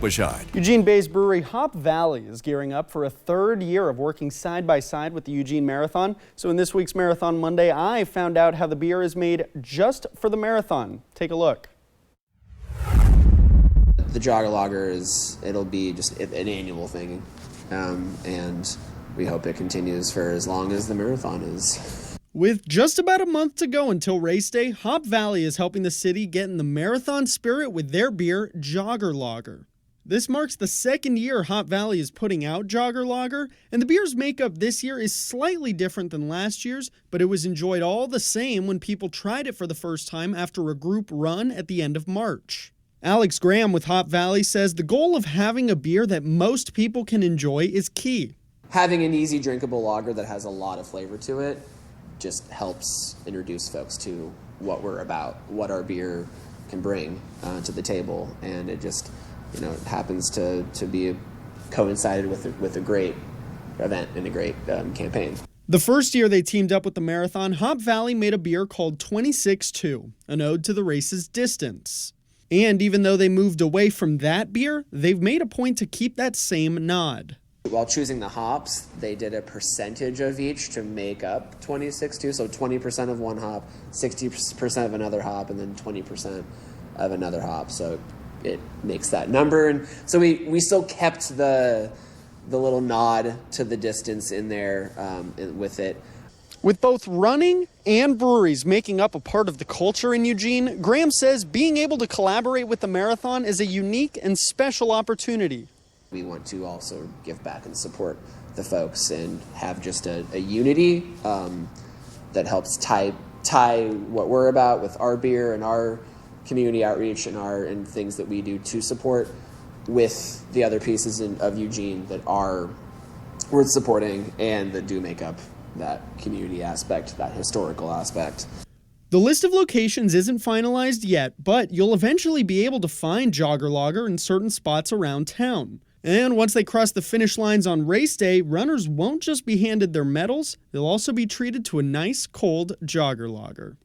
Eugene-based brewery Hop Valley is gearing up for a third year of working side by side with the Eugene Marathon. So in this week's Marathon Monday, I found out how the beer is made just for the marathon. Take a look. The Jogger Lager it'll be just an annual thing, and we hope it continues for as long as the marathon is. With just about a month to go until race day, Hop Valley is helping the city get in the marathon spirit with their beer, Jogger Lager. This marks the second year Hop Valley is putting out Jogger Lager, and the beer's makeup this year is slightly different than last year's, but it was enjoyed all the same when people tried it for the first time after a group run at the end of March. Alex Graham with Hop Valley says the goal of having a beer that most people can enjoy is key. Having an easy drinkable lager that has a lot of flavor to it just helps introduce folks to what we're about, what our beer can bring to the table, and it just it happens to be coincided with a great event and a great campaign. The first year they teamed up with the marathon, Hop Valley made a beer called 26-2, an ode to the race's distance. And even though they moved away from that beer, they've made a point to keep that same nod. While choosing the hops, they did a percentage of each to make up 26-2, so 20% of one hop, 60% of another hop, and then 20% of another hop. So it makes that number, and so we still kept the little nod to the distance in there with it. With both running and breweries making up a part of the culture in Eugene, Graham says being able to collaborate with the marathon is a unique and special opportunity. We want to also give back and support the folks and have just a unity that helps tie what we're about with our beer and our community outreach and things that we do to support with the other pieces of Eugene that are worth supporting and that do make up that community aspect, that historical aspect. The list of locations isn't finalized yet, but you'll eventually be able to find Jogger Lager in certain spots around town. And once they cross the finish lines on race day, runners won't just be handed their medals, they'll also be treated to a nice cold Jogger Lager.